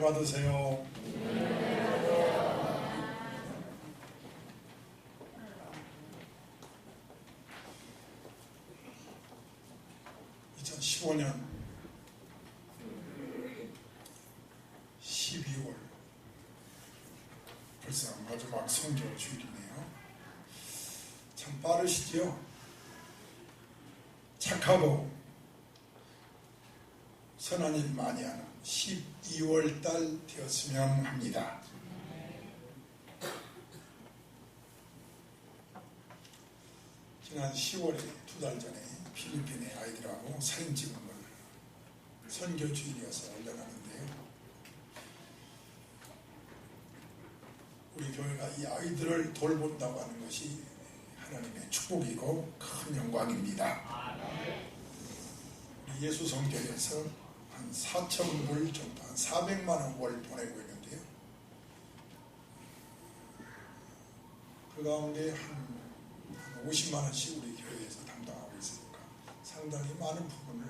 받으세요. 2015년 12월 벌써 마지막 성교 주일이네요. 참 빠르시죠? 착하고 선한 일 많이 하는 12월 달 되었으면 합니다. 지난 10월에 2달 전에 필리핀의 아이들하고 사진 찍은 걸 선교 주일이어서 올려놨는데요. 우리 교회가 이 아이들을 돌본다고 하는 것이 하나님의 축복이고 큰 영광입니다. 우리 예수 성교에서 한 4,000불 정도, 한 400만 원 월 보내고 있는데요. 그 가운데 한 50만 원씩 우리 교회에서 담당하고 있으니까 상당히 많은 부분을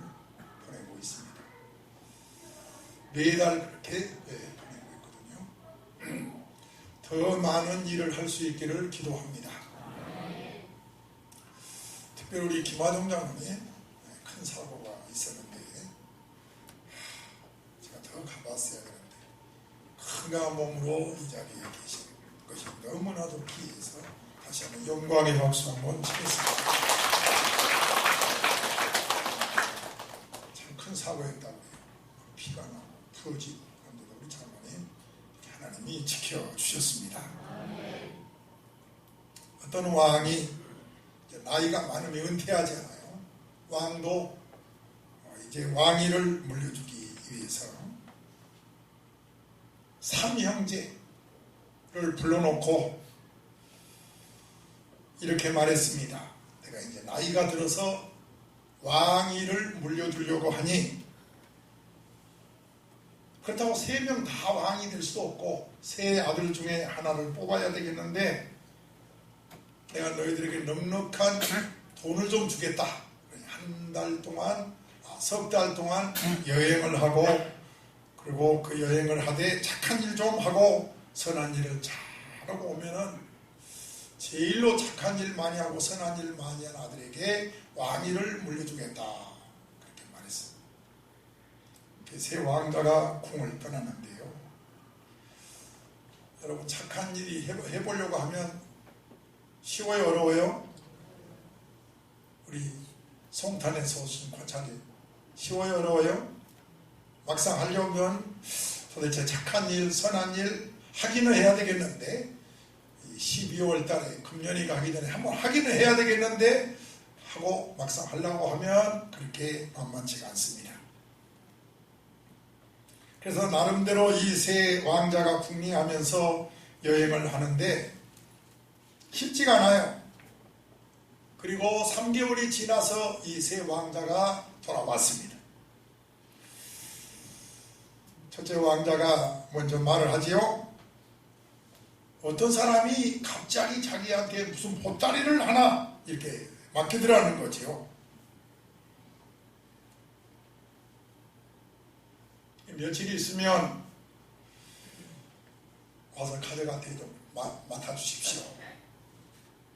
보내고 있습니다. 매달 그렇게 보내고 있거든요. 더 많은 일을 할 수 있기를 기도합니다. 특별히 우리 김화정 장로님 큰 사고가 있었는데 제가 더 가봤어야 되는데 건강한 몸으로 이 자리에 계신 것이 너무나도 귀해서 다시 한번 영광의 박수 한번 치겠습니다. 참 큰 사고였다고요. 피가 나고 부러지고 그런데도 우리 장로님 하나님이 지켜주셨습니다. 어떤 왕이 나이가 많으면 은퇴하잖아요. 왕도 이제 왕위를 물려주기 위해서 삼형제를 불러놓고 이렇게 말했습니다. 내가 이제 나이가 들어서 왕위를 물려주려고 하니 그렇다고 3명 다 왕이 될 수도 없고 3 아들 중에 하나를 뽑아야 되겠는데 내가 너희들에게 넉넉한 돈을 좀 주겠다. 한 달 동안, 석 달 동안 여행을 하고 그리고 그 여행을 하되 착한 일 좀 하고 선한 일을 잘하고 오면은 제일로 착한 일 많이 하고 선한 일 많이 한 아들에게 왕위를 물려주겠다. 그렇게 말했어요. 세 왕자가 궁을 떠났는데요. 여러분 착한 일이 해보려고 하면 쉬워요? 어려워요? 우리 송탄에서 오신 과찬이 쉬워요? 어려워요? 막상 하려면 도대체 착한 일, 선한 일 하기는 해야 되겠는데 12월 달에 금년이가 하기 전에 한번 하기는 해야 되겠는데 하고 막상 하려고 하면 그렇게 만만치가 않습니다. 그래서 나름대로 이 3 왕자가 궁리하면서 여행을 하는데 쉽지가 않아요. 그리고 3개월이 지나서 이 3 왕자가 돌아왔습니다. 첫째 왕자가 먼저 말을 하지요. 어떤 사람이 갑자기 자기한테 무슨 보따리를 하나 이렇게 맡기더라는 거죠. 며칠 있으면 와서 가져가한테 좀 맡아주십시오.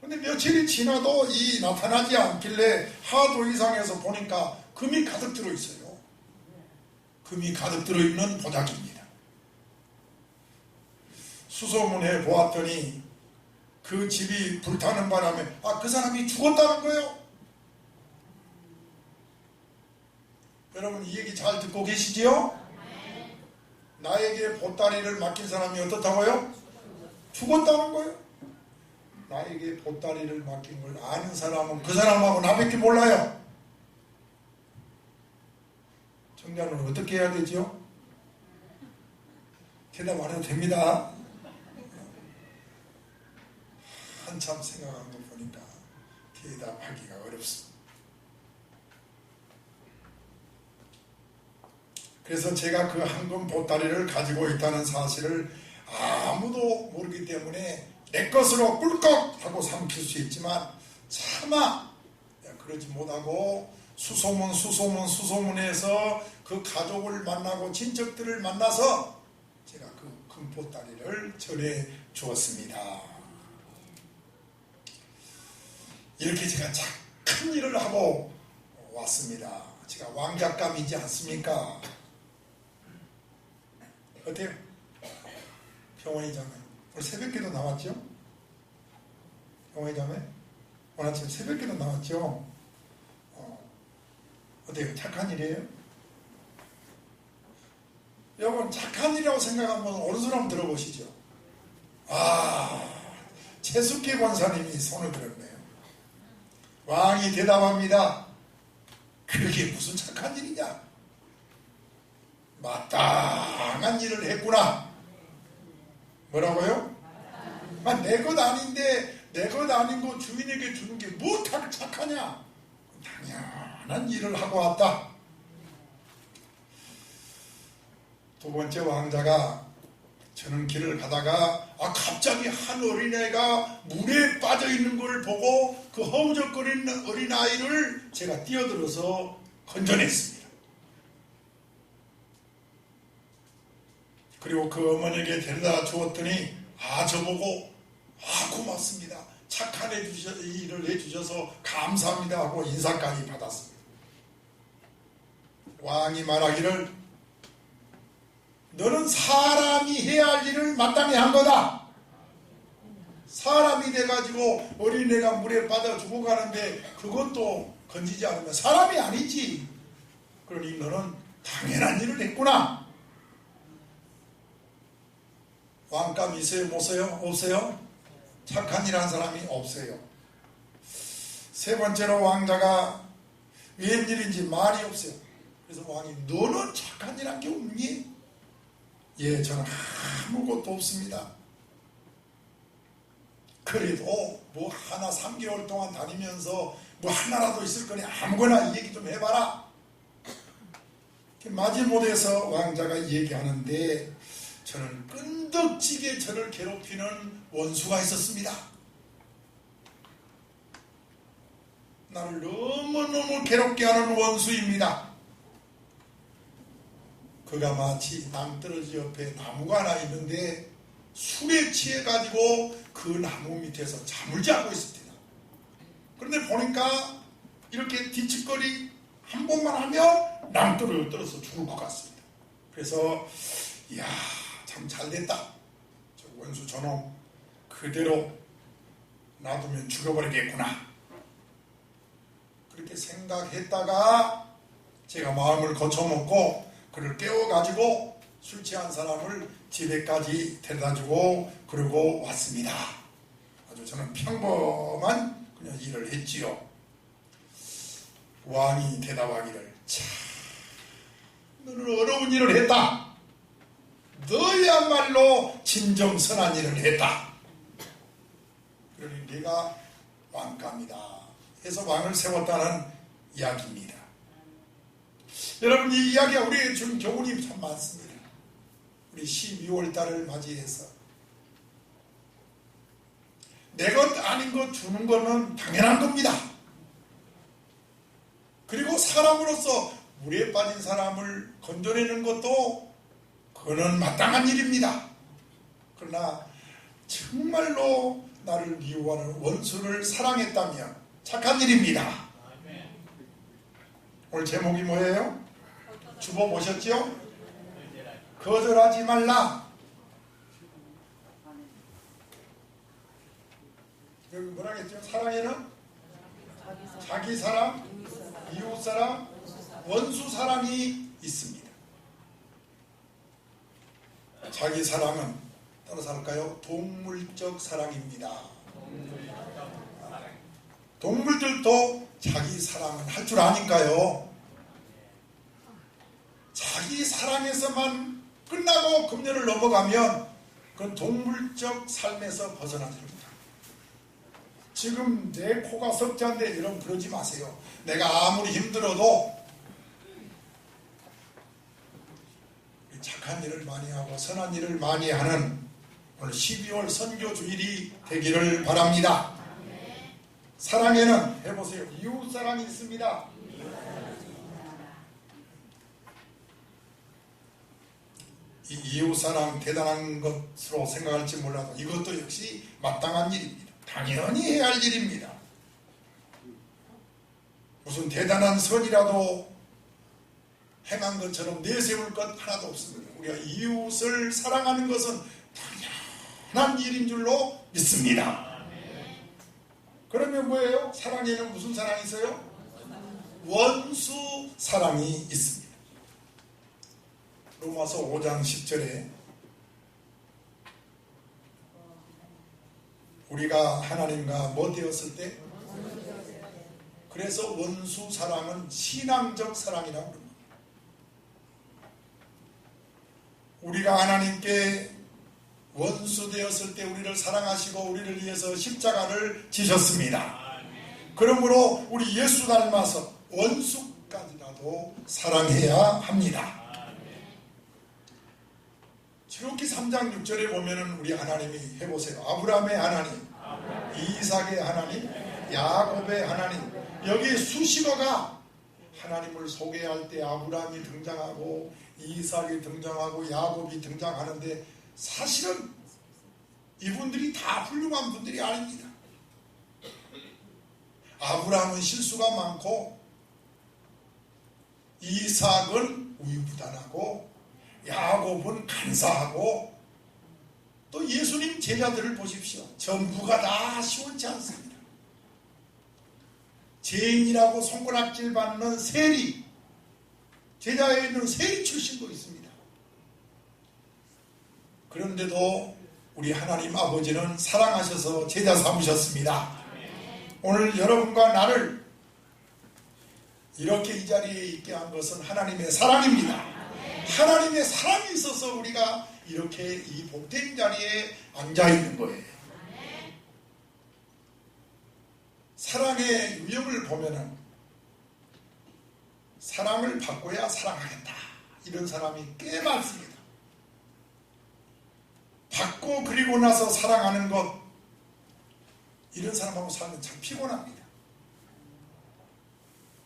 근데 며칠이 지나도 이 나타나지 않길래 하도 이상해서 보니까 금이 가득 들어있어요. 금이 가득 들어있는 보자기입니다. 수소문해 보았더니 그 집이 불타는 바람에 그 사람이 죽었다는 거예요. 여러분 이 얘기 잘 듣고 계시지요? 나에게 보따리를 맡긴 사람이 어떻다고요? 죽었다는 거예요. 나에게 보따리를 맡긴 걸 아는 사람은 그 사람하고 나밖에 몰라요. 청자는 어떻게 해야 되죠? 대답 안 해도 됩니다. 한참 생각한 거 보니까 대답하기가 어렵습니다. 그래서 제가 그 황금 보따리를 가지고 있다는 사실을 아무도 모르기 때문에 내 것으로 꿀꺽 하고 삼킬 수 있지만 차마 그러지 못하고 수소문해서 그 가족을 만나고 친척들을 만나서 제가 그 금포다리를 전해 주었습니다. 이렇게 제가 착한 일을 하고 왔습니다. 제가 왕작감이지 않습니까? 어때요? 평원이잖아요. 오늘 새벽기도 나왔죠? 평원이잖아요. 오늘 아침 새벽기도 나왔죠? 어때요? 착한 일이에요? 여러분, 착한 일이라고 생각하면 어느 사람 들어보시죠? 최숙기 권사님이 손을 들었네요. 왕이 대답합니다. 그게 무슨 착한 일이냐? 마땅한 일을 했구나. 뭐라고요? 내 것 아닌데 내 것 아닌 거 주인에게 주는 게 뭐 착하냐? 당연한 일을 하고 왔다. 두 번째 왕자가 저는 길을 가다가 갑자기 한 어린애가 물에 빠져 있는 걸 보고 그 허우적거리는 어린아이를 제가 뛰어들어서 건져냈습니다. 그리고 그 어머니에게 데려다 주었더니 저보고 고맙습니다. 착한 일을 해주셔서 감사합니다 하고 인사까지 받았습니다. 왕이 말하기를 너는 사람이 해야 할 일을 마땅히 한 거다. 사람이 돼가지고 어린애가 물에 빠져 죽어가는데 그것도 건지지 않으면 사람이 아니지. 그러니 너는 당연한 일을 했구나. 왕감 있어요? 없어요? 착한 일 한 사람이 없어요. 세 번째로 왕자가 웬일인지 말이 없어요. 그래서 왕이 너는 착한 일 한 게 없니? 예, 저는 아무것도 없습니다. 그래도 뭐 하나 3개월 동안 다니면서 뭐 하나라도 있을 거니 아무거나 얘기 좀 해봐라. 마지못해서 왕자가 얘기하는데 저는 끈덕지게 저를 괴롭히는 원수가 있었습니다. 나를 너무너무 괴롭게 하는 원수입니다. 그가 마치 낭떠러지 옆에 나무가 하나 있는데 술에 취해가지고 그 나무 밑에서 잠을 자고 있습니다. 그런데 보니까 이렇게 뒤척거리 한 번만 하면 낭떠러지를 떨어서 죽을 것 같습니다. 그래서 이야, 참 잘됐다. 저 원수 저놈 그대로 놔두면 죽어버리겠구나. 그렇게 생각했다가 제가 마음을 거쳐먹고 그를 깨워가지고 술 취한 사람을 집에까지 데려다주고 그러고 왔습니다. 아주 저는 평범한 그냥 일을 했지요. 왕이 대답하기를 참 너는 어려운 일을 했다. 너야말로 진정선한 일을 했다. 그러니 네가 왕감이다 해서 왕을 세웠다는 이야기입니다. 여러분, 이 이야기가 우리에게 준 교훈이 참 많습니다. 우리 12월 달을 맞이해서 내 것 아닌 것 주는 것은 당연한 겁니다. 그리고 사람으로서 물에 빠진 사람을 건져내는 것도 그거는 마땅한 일입니다. 그러나 정말로 나를 미워하는 원수를 사랑했다면 착한 일입니다. 오늘 제목이 뭐예요? 주보 보셨죠? 거절하지 말라. 여기 뭐라 했죠? 사랑에는 자기 사랑, 이웃 사랑, 원수 사랑이 있습니다. 자기 사랑은 따라서 할까요? 동물적 사랑입니다. 동물들도 자기 사랑은 할 줄 아니까요. 자기 사랑에서만 끝나고 금년을 넘어가면 그건 동물적 삶에서 벗어나지 못합니다. 지금 내 코가 석자인데 여러분 그러지 마세요. 내가 아무리 힘들어도 착한 일을 많이 하고 선한 일을 많이 하는 오늘 12월 선교 주일이 되기를 바랍니다. 사랑에는 해보세요. 이웃 사랑이 있습니다. 이 이웃사랑 대단한 것으로 생각할지 몰라도 이것도 역시 마땅한 일입니다. 당연히 해야 할 일입니다. 무슨 대단한 선이라도 행한 것처럼 내세울 것 하나도 없습니다. 우리가 이웃을 사랑하는 것은 당연한 일인 줄로 믿습니다. 그러면 뭐예요? 사랑에는 무슨 사랑이 있어요? 원수 사랑이 있습니다. 로마서 5장 10절에 우리가 하나님과 뭐 되었을 때? 그래서 원수 사랑은 신앙적 사랑이라고 합니다. 우리가 하나님께 원수 되었을 때 우리를 사랑하시고 우리를 위해서 십자가를 지셨습니다. 그러므로 우리 예수 닮아서 원수까지라도 사랑해야 합니다. 출애굽기 3장 6절에 보면은 우리 하나님이 해보세요. 아브라함의 하나님, 이삭의 하나님, 야곱의 하나님. 여기 수식어가 하나님을 소개할 때 아브라함이 등장하고 이삭이 등장하고 야곱이 등장하는데 사실은 이분들이 다 훌륭한 분들이 아닙니다. 아브라함은 실수가 많고 이삭은 우유부단하고 야곱은 간사하고 또 예수님 제자들을 보십시오. 전부가 다 시원치 않습니다. 죄인이라고 손가락질 받는 세리, 제자에 있는 세리 출신도 있습니다. 그런데도 우리 하나님 아버지는 사랑하셔서 제자 삼으셨습니다. 오늘 여러분과 나를 이렇게 이 자리에 있게 한 것은 하나님의 사랑입니다. 하나님의 사랑이 있어서 우리가 이렇게 이 복된 자리에 앉아 있는 거예요. 사랑의 유형을 보면은 사랑을 받고야 사랑하겠다 이런 사람이 꽤 많습니다. 받고 그리고 나서 사랑하는 것, 이런 사람하고 살면 참 피곤합니다.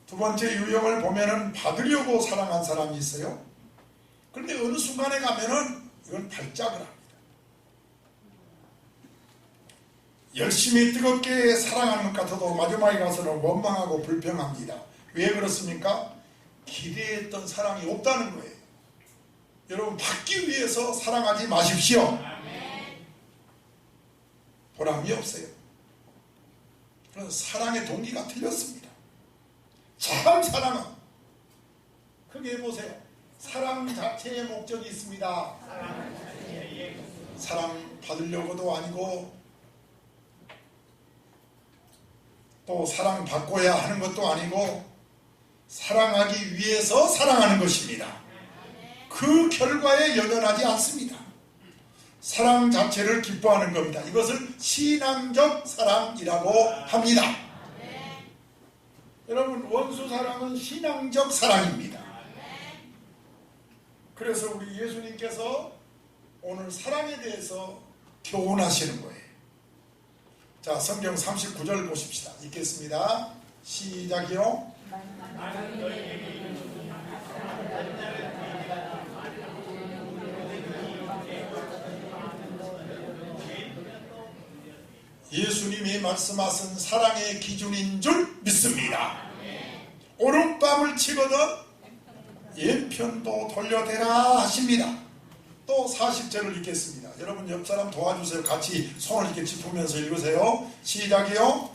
두 번째 유형을 보면은 받으려고 사랑한 사람이 있어요. 그런데 어느 순간에 가면은 이건 발작을 합니다. 열심히 뜨겁게 사랑하는 것 같아도 마지막에 가서는 원망하고 불평합니다. 왜 그렇습니까? 기대했던 사랑이 없다는 거예요. 여러분, 받기 위해서 사랑하지 마십시오. 보람이 없어요. 그래서 사랑의 동기가 틀렸습니다. 참 사랑은 크게 해보세요. 사랑 자체의 목적이 있습니다. 사랑 받으려고도 아니고 또 사랑받고야 하는 것도 아니고 사랑하기 위해서 사랑하는 것입니다. 그 결과에 연연하지 않습니다. 사랑 자체를 기뻐하는 겁니다. 이것을 신앙적 사랑이라고 합니다. 여러분, 원수 사랑은 신앙적 사랑입니다. 그래서 우리 예수님께서 오늘 사랑에 대해서 교훈하시는 거예요. 자, 성경 39절 보십시다. 읽겠습니다. 시작이요. 예수님이 말씀하신 사랑의 기준인 줄 믿습니다. 오른밤을 치거든 왼편도 돌려대라 하십니다. 또 40절을 읽겠습니다. 여러분 옆 사람 도와주세요. 같이 손을 이렇게 짚으면서 읽으세요. 시작이요.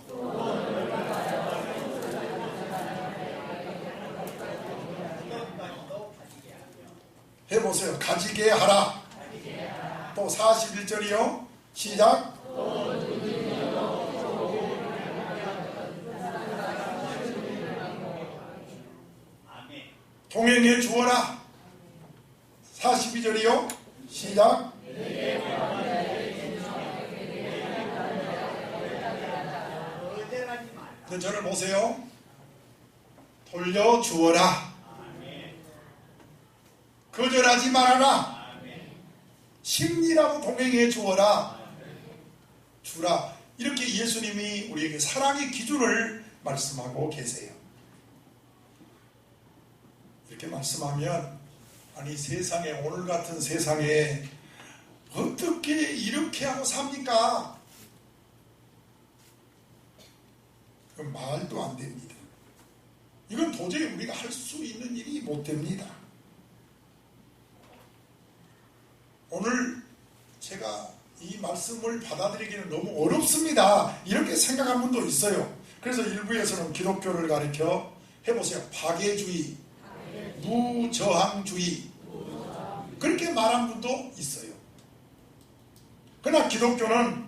해보세요. 가지게 하라. 또 41절이요. 시작. 동행해 주어라. 42절이요. 시작. 저를 보세요. 돌려주어라. 거절하지 말아라. 심리라고 동행해 주어라. 주라. 이렇게 예수님이 우리에게 사랑의 기준을 말씀하고 계세요. 이렇게 말씀하면 아니 세상에, 오늘 같은 세상에 어떻게 이렇게 하고 삽니까? 그건 말도 안 됩니다. 이건 도저히 우리가 할 수 있는 일이 못 됩니다. 오늘 제가 이 말씀을 받아들이기는 너무 어렵습니다. 이렇게 생각한 분도 있어요. 그래서 일부에서는 기독교를 가리켜 해보세요. 박애주의, 무저항주의, 그렇게 말한 분도 있어요. 그러나 기독교는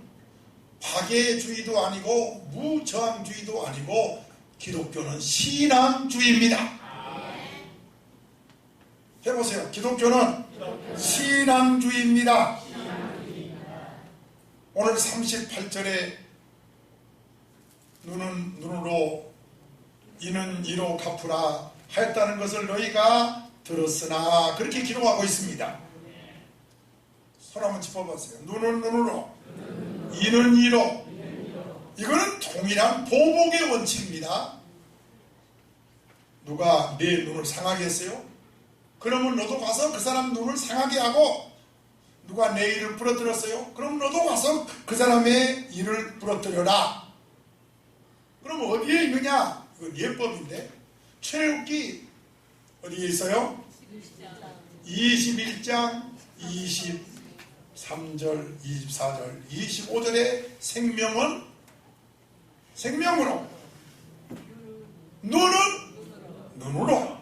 박애주의도 아니고 무저항주의도 아니고 기독교는 신앙주의입니다. 해보세요. 기독교는 신앙주의입니다. 오늘 38절에 눈은 눈으로 이는 이로 갚으라 하였다는 것을 너희가 들었으나 그렇게 기록하고 있습니다. 손 한번 짚어보세요. 눈은 눈으로, 이는 이로. 이거는 동일한 보복의 원칙입니다. 누가 내 눈을 상하게 했어요? 그러면 너도 가서 그 사람 눈을 상하게 하고, 누가 내 일을 부러뜨렸어요? 그럼 너도 가서 그 사람의 일을 부러뜨려라. 그럼 어디에 있느냐? 이건 예법인데, 출애굽기 어디에 있어요? 21장 23절, 24절, 25절의 생명으로, 눈은 눈으로,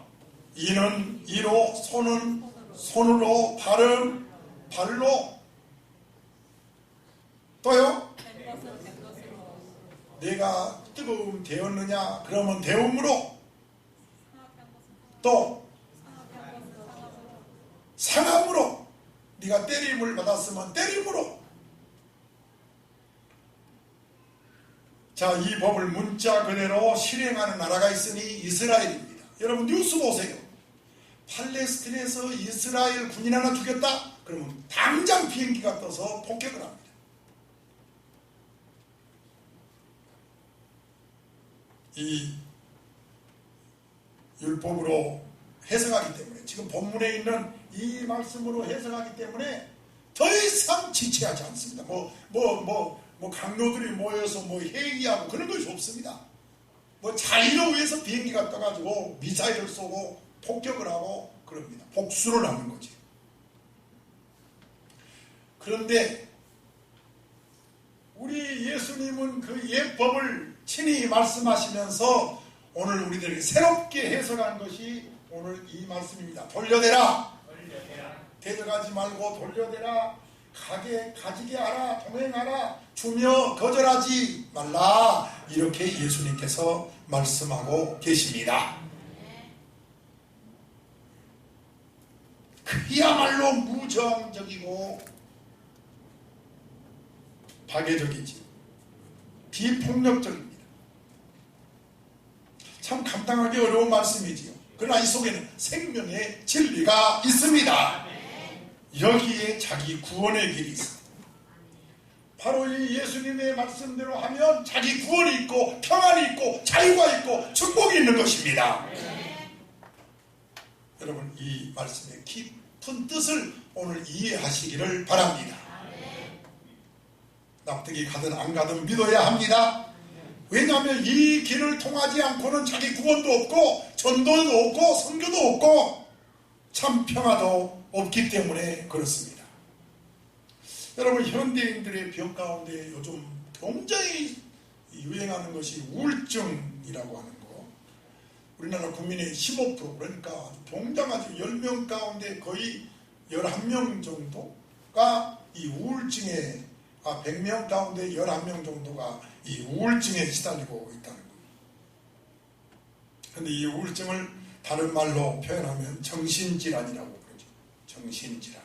이는 이로, 손은 손으로, 발은 발로, 또요? 내가 뜨거움 되었느냐? 그러면 데움으로, 또 상함으로, 네가 때림을 받았으면 때림으로. 자, 이 법을 문자 그대로 실행하는 나라가 있으니 이스라엘입니다. 여러분 뉴스 보세요. 팔레스틴에서 이스라엘 군인 하나 죽였다? 그러면 당장 비행기가 떠서 폭격을 합니다. 이 율법으로 해석하기 때문에, 지금 본문에 있는 이 말씀으로 해석하기 때문에 더 이상 지체하지 않습니다. 강요들이 모여서 회의하고 그런 것이 없습니다. 자유를 위해서 비행기가 떠가지고 미사일을 쏘고 폭격을 하고 그럽니다. 복수를 하는 거지. 그런데 우리 예수님은 그 예법을 친히 말씀하시면서 오늘 우리들에게 새롭게 해석한 것이 오늘 이 말씀입니다. 돌려대라. 대적하지 말고 돌려대라. 가지게 하라. 동행하라. 주며 거절하지 말라. 이렇게 예수님께서 말씀하고 계십니다. 그야말로 무저항적이고 박애적이지, 비폭력적입니다. 참 감당하기 어려운 말씀이지요. 그러나 이 속에는 생명의 진리가 있습니다. 여기에 자기 구원의 길이 있습니다. 바로 이 예수님의 말씀대로 하면 자기 구원이 있고 평안이 있고 자유가 있고 축복이 있는 것입니다. 여러분, 이 말씀의 깊은 뜻을 오늘 이해하시기를 바랍니다. 납득이 가든 안 가든 믿어야 합니다. 왜냐하면 이 길을 통하지 않고는 자기 구원도 없고 전도도 없고 선교도 없고 참 평화도 없기 때문에 그렇습니다. 여러분, 현대인들의 병 가운데 요즘 굉장히 유행하는 것이 우울증이라고 하는 거. 우리나라 국민의 15%, 그러니까 병자가지고 10명 가운데 거의 11명 정도가 이 우울증에, 100명 가운데 11명 정도가 이 우울증에 시달리고 있다는 겁니다. 그런데 이 우울증을 다른 말로 표현하면 정신질환이라고 그러죠. 정신질환.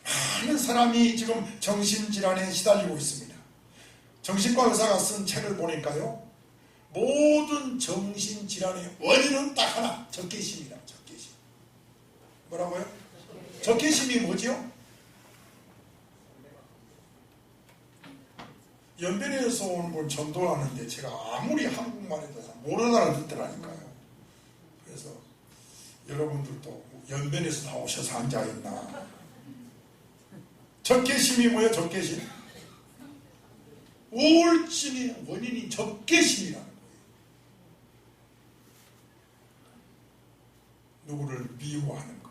많은 사람이 지금 정신질환에 시달리고 있습니다. 정신과 의사가 쓴 책을 보니까요, 모든 정신질환의 원인은 딱 하나, 적개심이다. 적개심. 뭐라고요? 적개심이 뭐죠? 연변에서 오는 분 전도하는데 제가 아무리 한국말 해도 모르는 알아듣더라니까요. 그래서 여러분들도 연변에서 나오셔서 앉아있나? 적개심이 뭐예요? 적개심. 우울증의 원인이 적개심이라는 거예요. 누구를 미워하는 것.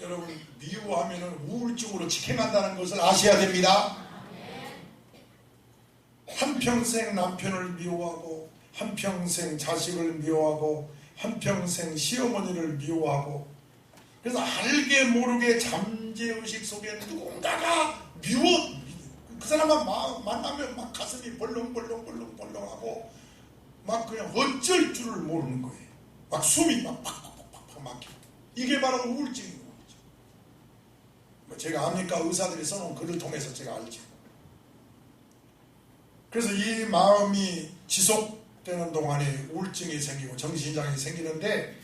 여러분, 미워하면 우울증으로 직행한다는 것을 아셔야 됩니다. 한평생 남편을 미워하고, 한평생 자식을 미워하고, 한평생 시어머니를 미워하고, 그래서 알게 모르게 잠재의식 속에 누군가가 그 사람만 만나면 막 가슴이 벌렁벌렁하고 막 그냥 어쩔 줄을 모르는 거예요. 막 숨이 막 팍팍팍팍 막히고. 이게 바로 우울증인 거죠. 제가 압니까? 의사들이 써놓은 글을 통해서 제가 알죠. 그래서 이 마음이 지속되는 동안에 우울증이 생기고 정신장애 생기는데,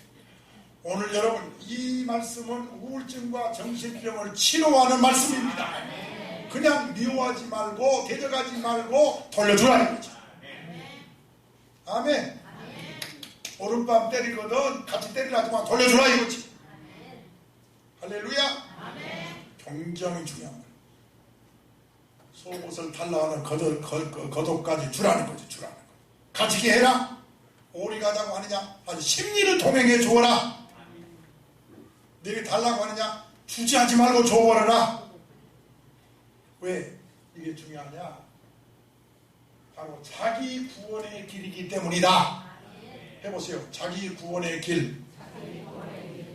오늘 여러분 이 말씀은 우울증과 정신병을 치료하는 말씀입니다. 그냥 미워하지 말고 대적하지 말고 돌려주라는 거죠. 아멘. 오른밤 때리거든 같이 때리라지 마, 돌려주라 이거지. 할렐루야. 굉장히 중요한 거예요. 속옷을 달라하는 겉옷까지 주라는 거지. 주라는 거. 가지게 해라. 오리 가자고 하느냐? 아주 심리를 동행해 주어라. 내게 달라고 하느냐? 주지 하지 말고 줘버려라. 왜 이게 중요하냐? 바로 자기 구원의 길이기 때문이다. 해보세요. 자기 구원의 길.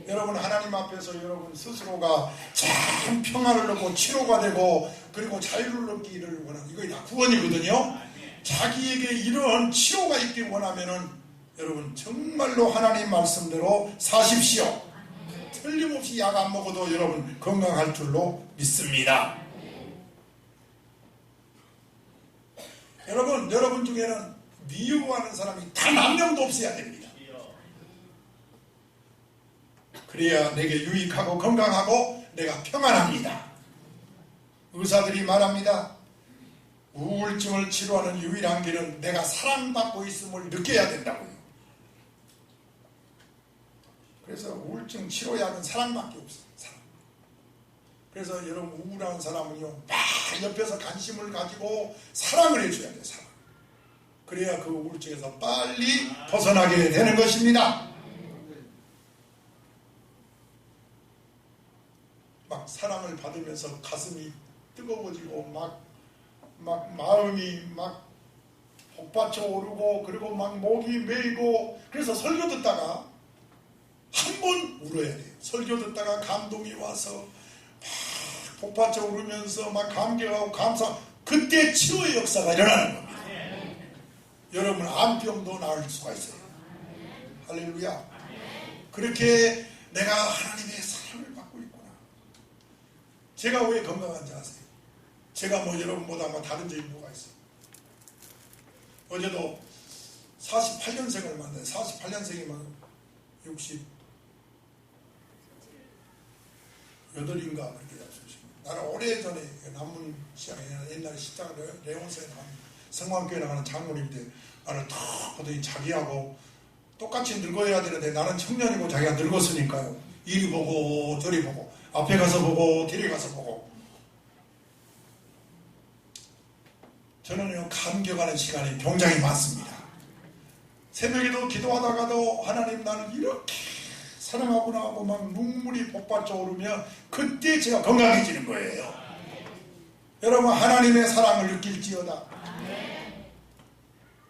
여러분 하나님 앞에서 여러분 스스로가 참 평안을 얻고 치료가 되고 그리고 자유를 얻기를 원하는, 이거 다 구원이거든요. 자기에게 이런 치료가 있길 원하면은 여러분 정말로 하나님 말씀대로 사십시오. 틀림없이 약 안 먹어도 여러분 건강할 줄로 믿습니다. 여러분 중에는 미워하는 사람이 단 한 명도 없어야 됩니다. 그래야 내게 유익하고 건강하고 내가 평안합니다. 의사들이 말합니다. 우울증을 치료하는 유일한 길은 내가 사랑받고 있음을 느껴야 된다고요. 그래서 우울증 치료약은 사랑밖에 없어요. 사랑. 그래서 여러분 우울한 사람은요, 막 옆에서 관심을 가지고 사랑을 해줘야 돼요. 사랑. 그래야 그 우울증에서 빨리 벗어나게 되는 것입니다. 막 사랑을 받으면서 가슴이 뜨거워지고 막 마음이 막 복받쳐 오르고 그리고 막 목이 메이고, 그래서 설교 듣다가 한 번 울어야 돼요. 설교 듣다가 감동이 와서 막 복받쳐 오르면서 막 감격하고 감사, 그때 치료의 역사가 일어나는 겁니다. 여러분 암병도 나을 수가 있어요. 할렐루야. 그렇게 내가 하나님의 사랑을 받고 있구나. 제가 왜 건강한지 아세요? 제가 뭐 여러분보다 뭐 다른 점이 뭐가 있어요? 어제도 48년생을 만나요. 48년생이면 68인가 그렇게 잡수십니다. 나는 오래전에 남문 시장에 옛날에 시장 레온사에 성황교회 나가는 장로님인데, 나는 탁 보더니 자기하고 똑같이 늙어야 되는데 나는 청년이고 자기가 늙었으니까요. 이리 보고 저리 보고 앞에 가서 보고 뒤에 가서 보고, 저는요 감격하는 시간이 굉장히 많습니다. 새벽에도 기도하다가도 하나님 나는 이렇게 사랑하구나 하고 막 눈물이 복받쳐 오르면 그때 제가 건강해지는 거예요. 여러분 하나님의 사랑을 느낄지어다.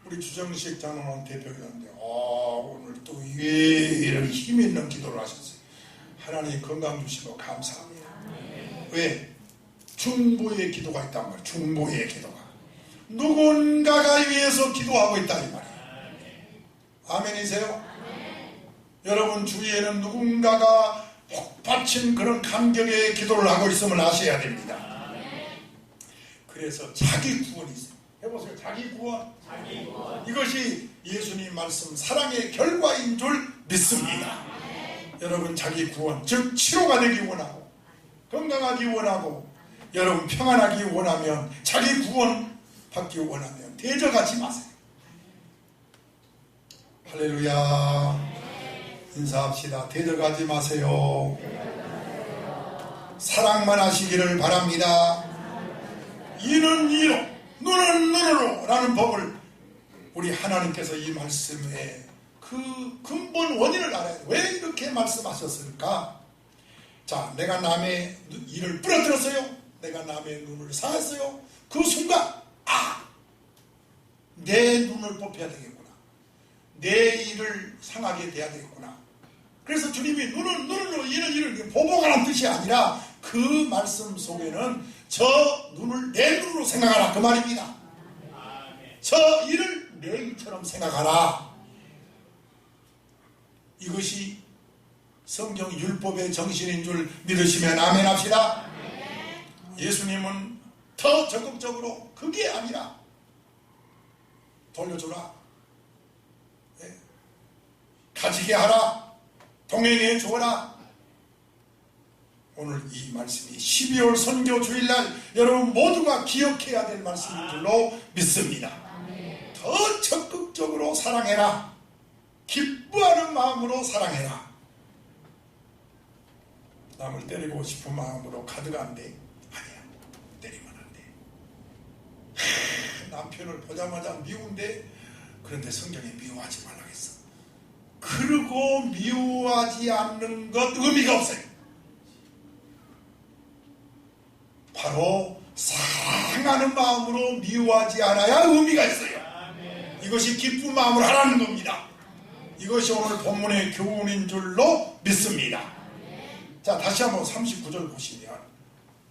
우리 주정식 장로는 대표였는데 오늘 또 이런 힘 있는 기도를 하셨어요. 하나님 건강 주시고 감사합니다. 왜? 중보의 기도가 있단 말이에요. 중보의 기도가 누군가가 위해서 기도하고 있다 이 말이에요. 아멘이세요? 여러분 주위에는 누군가가 복받친 그런 감격의 기도를 하고 있음을 아셔야 됩니다. 그래서 자기 구원이 있어요. 해보세요. 자기 구원. 이것이 예수님 말씀 사랑의 결과인 줄 믿습니다. 여러분 자기 구원, 즉 치료가 되기 원하고 건강하기 원하고 여러분 평안하기 원하면, 자기 구원 받기 원하면 대적하지 마세요. 할렐루야. 인사합시다. 대적하지 마세요. 사랑만 하시기를 바랍니다. 이는 이로, 눈은 눈으로 라는 법을 우리 하나님께서 이 말씀에 그 근본 원인을 알아야 돼. 왜 이렇게 말씀하셨을까? 자, 내가 남의 이를 부러뜨렸어요. 내가 남의 눈을 상했어요. 그 순간 내 눈을 뽑혀야 되겠구나. 내 일을 상하게 돼야 되겠구나. 그래서 주님이 눈은 눈으로 이는 이를 보복하라는 뜻이 아니라 그 말씀 속에는 저 눈을 내 눈으로 생각하라 그 말입니다. 저 일을 내 일처럼 생각하라. 이것이 성경 율법의 정신인 줄 믿으시면 아멘 합시다. 예수님은 더 적극적으로 그게 아니라 돌려주라, 가지게 하라, 동행해 주어라. 오늘 이 말씀이 12월 선교 주일날 여러분 모두가 기억해야 될 말씀인 줄로 믿습니다. 더 적극적으로 사랑해라. 기뻐하는 마음으로 사랑해라. 남을 때리고 싶은 마음으로 가드가 안 돼. 아니야, 때리면 안 돼. 남편을 보자마자 미운데, 그런데 성경에 미워하지 말라고 했어. 그러고 미워하지 않는 것 의미가 없어요. 바로 사랑하는 마음으로 미워하지 않아야 의미가 있어요. 이것이 기쁜 마음으로 하라는 겁니다. 이것이 오늘 본문의 교훈인 줄로 믿습니다. 자, 다시 한번 39절 보시면,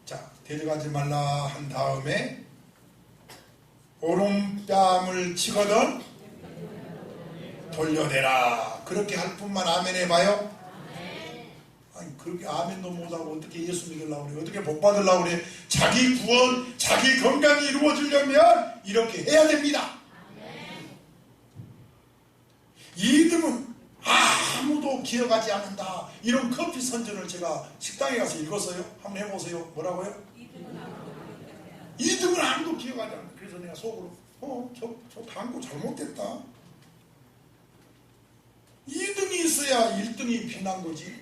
자, 대적하지 말라 한 다음에 오른뺨을 치거든 돌려대라. 그렇게 할 뿐만 아멘 해봐요. 아니, 그렇게 아멘도 못하고 어떻게 예수 믿으려고 그래? 어떻게 복 받으려고 그래? 자기 구원, 자기 건강이 이루어지려면 이렇게 해야 됩니다. 2등은 아무도 기억하지 않는다. 이런 커피 선전을 제가 식당에 가서 읽었어요. 한번 해보세요. 뭐라고요? 2등은 아무도 기억하지 않는다. 그래서 내가 속으로 저 광고 잘못됐다. 2등이 있어야 1등이 빛난 거지.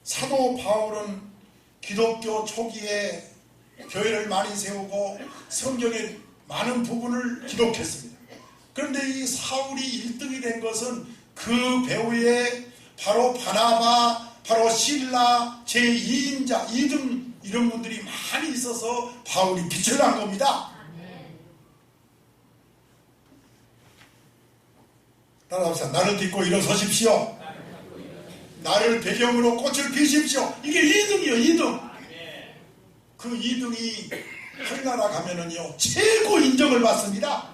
사도 바울은 기독교 초기에 교회를 많이 세우고 성경의 많은 부분을 기록했습니다. 그런데 이 사울이 1등이 된 것은 그 배후에 바로 바나바, 바로 실라, 제2인자, 2등 이런 분들이 많이 있어서 바울이 빛을 난 겁니다. 따라합시다. 나를 딛고 일어서십시오. 나를 배경으로 꽃을 피십시오. 이게 2등이요, 2등. 그 2등이 하늘나라 가면은요, 최고 인정을 받습니다.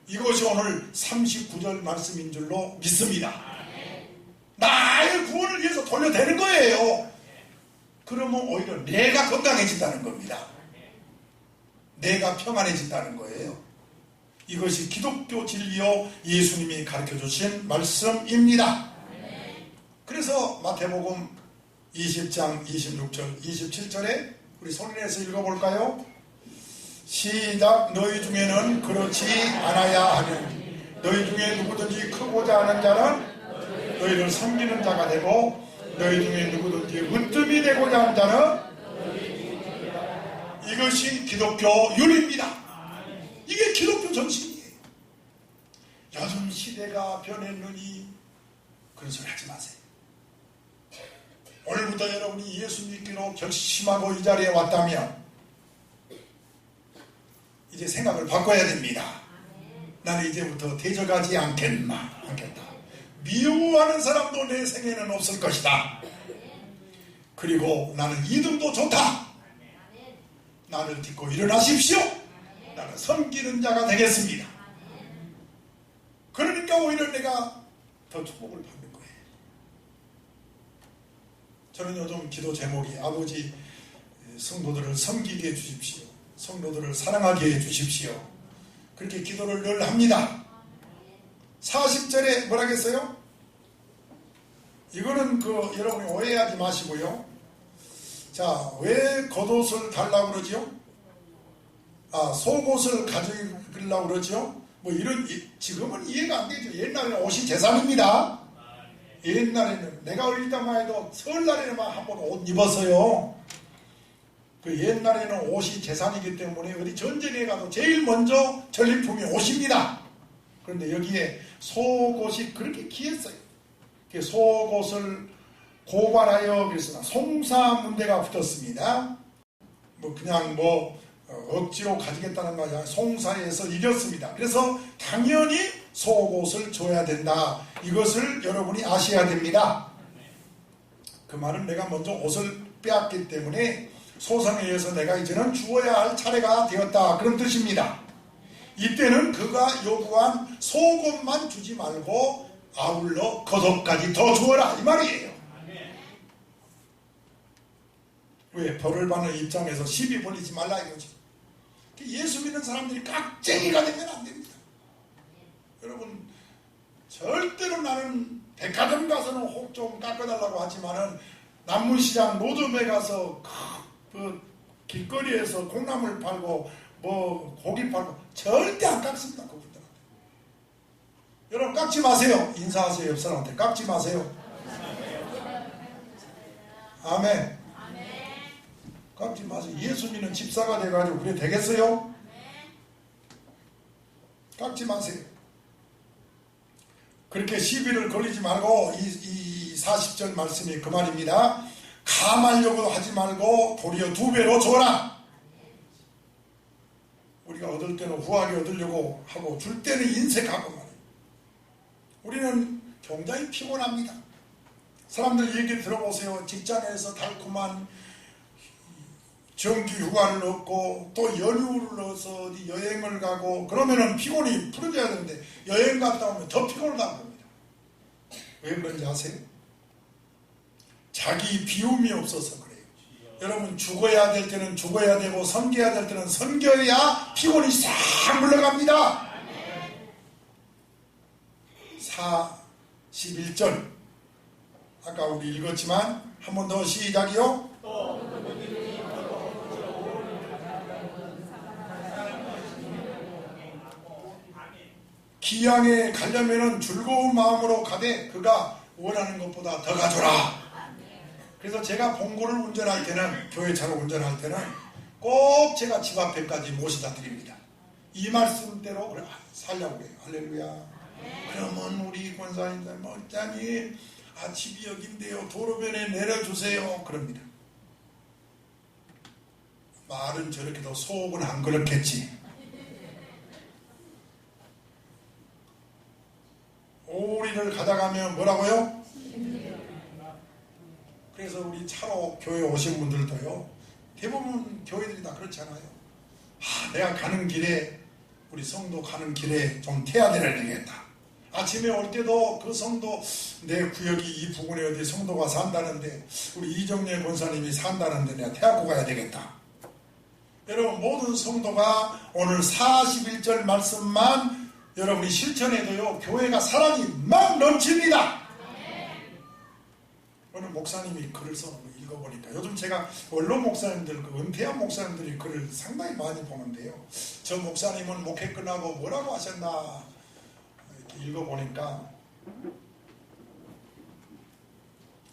이것이 오늘 39절 말씀인 줄로 믿습니다. 나의 구원을 위해서 돌려대는 거예요. 그러면 오히려 내가 건강해진다는 겁니다. 내가 평안해진다는 거예요. 이것이 기독교 진리요 예수님이 가르쳐주신 말씀입니다. 그래서 마태복음 20장 26절 27절에 우리 손인에서 읽어볼까요? 시작. 너희 중에는 그렇지 않아야 하느니 너희 중에 누구든지 크고자 하는 자는 너희를 섬기는 자가 되고 너희 중에 누구든지 으뜸이 되고자 하는 자는 이것이 기독교 윤리입니다. 이게 기독교 정신이에요. 요즘 시대가 변했느니 그런 소리 하지 마세요. 오늘부터 여러분이 예수 믿기로 결심하고 이 자리에 왔다면 이제 생각을 바꿔야 됩니다. 나는 이제부터 대적하지 않겠다. 미워하는 사람도 내 생에는 없을 것이다. 그리고 나는 2등도 좋다. 나를 딛고 일어나십시오. 나는 섬기는 자가 되겠습니다. 그러니까 오히려 내가 더 축복을 받는 거예요. 저는 요즘 기도 제목이 아버지 성도들을 섬기게 해주십시오. 성도들을 사랑하게 해주십시오. 그렇게 기도를 늘 합니다. 40절에 뭐라겠어요? 이거는 여러분이 오해하지 마시고요. 자, 왜 겉옷을 달라고 그러죠? 속옷을 가지려고 그러죠? 뭐 이런, 지금은 이해가 안 되죠. 옛날에는 옷이 재산입니다. 옛날에는 내가 어릴 때만 해도 설날에만 한번 옷 입었어요. 그 옛날에는 옷이 재산이기 때문에 어디 전쟁에 가도 제일 먼저 전리품이 옷입니다. 그런데 여기에 속옷이 그렇게 귀했어요. 속옷을 고발하여 그래서 송사문대가 붙었습니다. 뭐 그냥 억지로 가지겠다는 것이 아니라 송사에서 이겼습니다. 그래서 당연히 속옷을 줘야 된다. 이것을 여러분이 아셔야 됩니다. 그 말은 내가 먼저 옷을 빼앗기 때문에 소상에 의해서 내가 이제는 주어야 할 차례가 되었다. 그런 뜻입니다. 이때는 그가 요구한 속옷만 주지 말고 아울러 겉옷까지 더 주어라 이 말이에요. 왜? 벌을 받는 입장에서 시비 벌리지 말라 이거지. 예수 믿는 사람들이 깍쟁이가 되면 안 됩니다. 여러분 절대로 나는 백화점 가서는 혹 좀 깎아달라고 하지만은 남문시장 노점에 가서 그 길거리에서 콩나물 팔고 뭐 고기 팔고 절대 안 깎습니다. 그분들한테. 여러분 깎지 마세요. 인사하세요. 옆 사람한테 깎지 마세요. 아멘. 깎지 마세요. 예수 믿는 집사가 돼가지고 그래 되겠어요? 깎지 마세요. 그렇게 시비를 걸리지 말고 이 40절 말씀이 그 말입니다. 감하려고 하지 말고 도리어 2배로 줘라. 우리가 얻을 때는 후하게 얻으려고 하고 줄 때는 인색하고 말이에요. 우리는 굉장히 피곤합니다. 사람들 얘기 들어보세요. 직장에서 달콤한 정기 휴가를 얻고 또 연휴를 얻어서 어디 여행을 가고 그러면은 피곤이 풀어져야 되는데 여행 갔다 오면 더 피곤을 당한 겁니다. 왜 그런지 아세요? 자기 비움이 없어서 그래요. 여러분 죽어야 될 때는 죽어야 되고 섬겨야 될 때는 섬겨야 피곤이 싹 물러갑니다. 41절 아까 우리 읽었지만 한 번 더 시작이요. 기양에 가려면은 즐거운 마음으로 가되 그가 원하는 것보다 더 가져라. 그래서 제가 봉고를 운전할 때는 교회 차로 운전할 때는 꼭 제가 집 앞에까지 모시다 드립니다. 이 말씀대로 그래 살려고 해요. 할렐루야. 그러면 우리 권사님들 목사님 집이 여긴데요. 도로변에 내려주세요. 그럽니다. 말은 저렇게도 속은 안 그렇겠지. 오리를 가져가면 뭐라고요? 그래서 우리 차로 교회 오신 분들도요. 대부분 교회들이 다 그렇잖아요. 내가 가는 길에 우리 성도 가는 길에 좀 태야 되겠다. 아침에 올 때도 그 성도 내 구역이 이 부근에 어디 성도가 산다는데 우리 이정재 권사님이 산다는데 내가 태하고 가야 되겠다. 여러분 모든 성도가 오늘 41절 말씀만 여러분이 실천해도요 교회가 사랑이 막 넘칩니다. 오늘 목사님이 글을 써놓은 거 읽어보니까 요즘 제가 원로 목사님들 은퇴한 목사님들이 글을 상당히 많이 보는데요. 저 목사님은 목회 끝나고 뭐라고 하셨나 이렇게 읽어보니까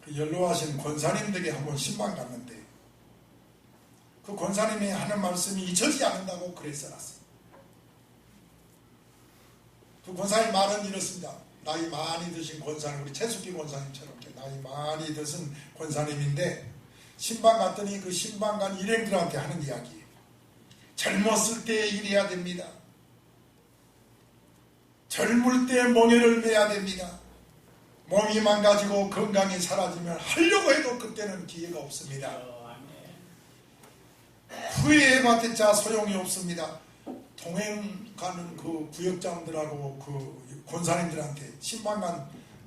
그 연로하신 권사님들에게 한번 신방 갔는데 그 권사님이 하는 말씀이 잊혀지지 않는다고 글에 써놨어요. 그 권사님 말은 이렇습니다. 나이 많이 드신 권사님, 우리 최숙기 권사님처럼 나이 많이 드신 권사님인데 신방 갔더니 그 신방 간 일행들한테 하는 이야기예요. 젊었을 때 일해야 됩니다. 젊을 때 멍에를 매야 됩니다. 몸이 망가지고 건강이 사라지면 하려고 해도 그때는 기회가 없습니다. 후회해봤자 소용이 없습니다. 동행 가는 그 구역장들하고 그 권사님들한테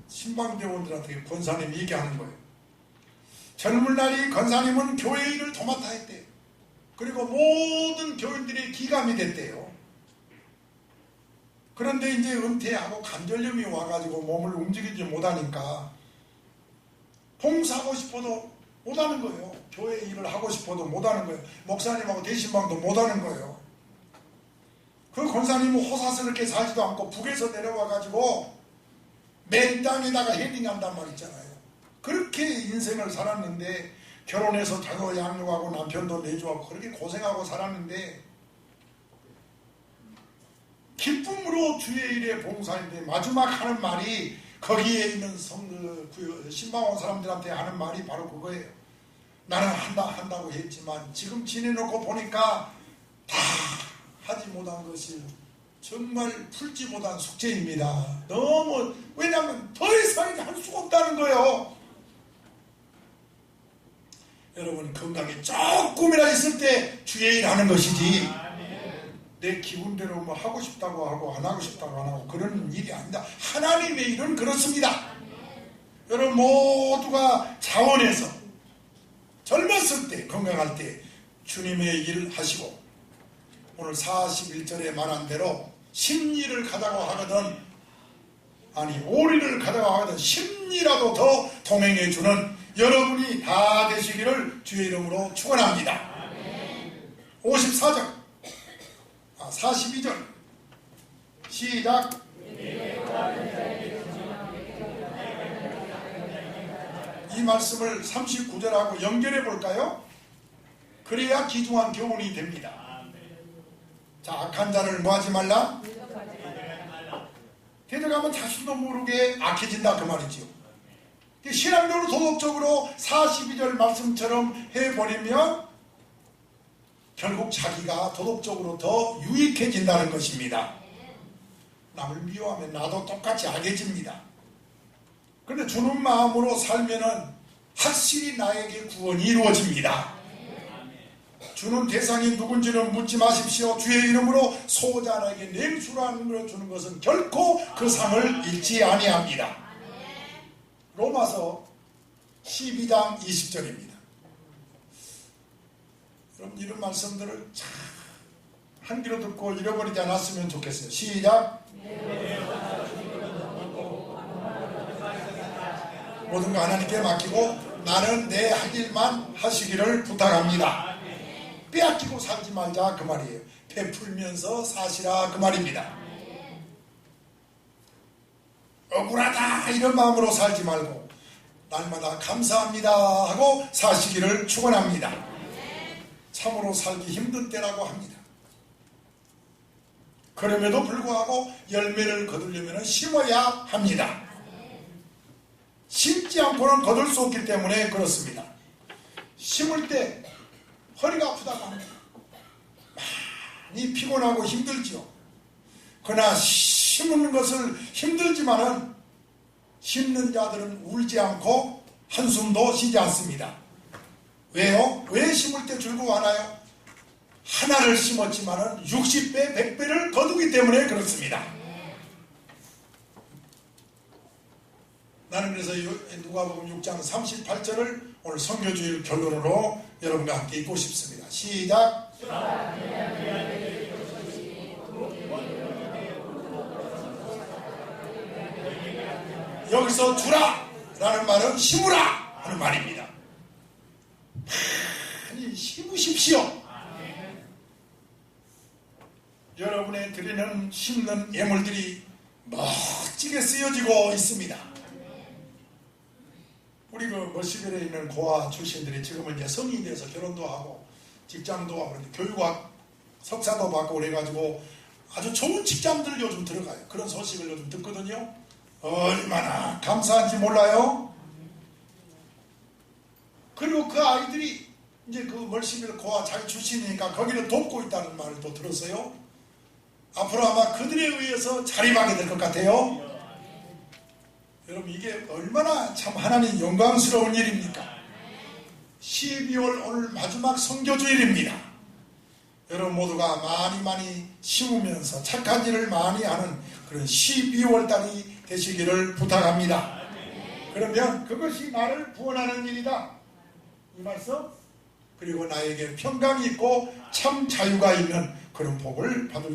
신방대원들한테 권사님이 얘기하는 거예요. 젊은 날이 권사님은 교회 일을 도맡아 했대요. 그리고 모든 교인들이 기감이 됐대요. 그런데 이제 은퇴하고 관절염이 와가지고 몸을 움직이지 못하니까 봉사하고 싶어도 못하는 거예요. 교회 일을 하고 싶어도 못하는 거예요. 목사님하고 대신방도 못하는 거예요. 그 권사님은 호사스럽게 살지도 않고 북에서 내려와가지고 맨 땅에다가 헤딩한단 말 있잖아요. 그렇게 인생을 살았는데 결혼해서 자녀 양육하고 남편도 내조하고 그렇게 고생하고 살았는데 기쁨으로 주의 일에 봉사인데 마지막 하는 말이 거기에 있는 신방원 사람들한테 하는 말이 바로 그거예요. 나는 한다고 했지만 지금 지내놓고 보니까 다 하지 못한 것이 정말 풀지 못한 숙제입니다. 너무 왜냐하면 더 이상 할 수가 없다는 거예요. 여러분 건강이 조금이나 있을 때 주의 일 하는 것이지 내 기분대로 뭐 하고 싶다고 하고 안 하고 싶다고 안 하고 그런 일이 아닙니다. 하나님의 일은 그렇습니다. 여러분 모두가 자원해서 젊었을 때 건강할 때 주님의 일 하시고 오늘 41절에 말한 대로 심리를 가자고 하거든 아니 오리를 가자고 하거든 심리라도 더 동행해 주는 여러분이 다 되시기를 주의 이름으로 축원합니다. 54절 42절 시작. 이 말씀을 39절하고 연결해 볼까요? 그래야 귀중한 교훈이 됩니다. 자, 악한 자를 뭐하지 말라? 대적하면 자신도 모르게 악해진다 그 말이지요. 신앙적으로 도덕적으로 42절 말씀처럼 해버리면 결국 자기가 도덕적으로 더 유익해진다는 것입니다. 남을 미워하면 나도 똑같이 악해집니다. 그런데 주는 마음으로 살면은 확실히 나에게 구원이 이루어집니다. 주는 대상이 누군지는 묻지 마십시오. 주의 이름으로 소자에게 냉수라는 걸 주는 것은 결코 그 상을 잃지 아니합니다. 로마서 12장 20절입니다. 여러분 이런 말씀들을 한 귀로 듣고 잃어버리지 않았으면 좋겠어요. 시작. 모든 거 하나님께 맡기고 나는 내 할 일만 하시기를 부탁합니다. 빼앗기고 살지 말자 그 말이에요. 베풀면서 사시라 그 말입니다. 억울하다 이런 마음으로 살지 말고 날마다 감사합니다 하고 사시기를 축원합니다. 참으로 살기 힘든 때라고 합니다. 그럼에도 불구하고 열매를 거두려면 심어야 합니다. 심지 않고는 거둘 수 없기 때문에 그렇습니다. 심을 때 허리가 아프다고 합니다. 많이 피곤하고 힘들죠. 그러나 심는 것을 힘들지만은 심는 자들은 울지 않고 한숨도 쉬지 않습니다. 왜요? 왜 심을 때 즐거워하나요? 하나를 심었지만은 60배, 100배를 거두기 때문에 그렇습니다. 나는 그래서 누가복음 6장 38절을 오늘 선교주일 결론으로 여러분과 함께 읽고 싶습니다. 시작. 여기서 주라 라는 말은 심으라 하는 말입니다. 많이 심으십시오. 여러분의 드리는 심는 예물들이 멋지게 쓰여지고 있습니다. 우리 그 머시벨에 있는 고아 출신들이 지금은 이제 성인이 돼서 결혼도 하고 직장도 하고 교육학 석사도 받고 그래가지고 아주 좋은 직장들 요즘 들어가요. 그런 소식을 요즘 듣거든요. 얼마나 감사한지 몰라요. 그리고 그 아이들이 이제 그 멀시벨 고아 자기 출신이니까 거기를 돕고 있다는 말을 또 들었어요. 앞으로 아마 그들에 의해서 자립하게 될 것 같아요. 여러분 이게 얼마나 참 하나님 영광스러운 일입니까? 12월 오늘 마지막 선교주일입니다. 여러분 모두가 많이 심으면서 착한 일을 많이 하는 그런 12월 달이 되시기를 부탁합니다. 그러면 그것이 나를 구원하는 일이다. 이 말씀 그리고 나에게 평강이 있고 참 자유가 있는 그런 복을 받을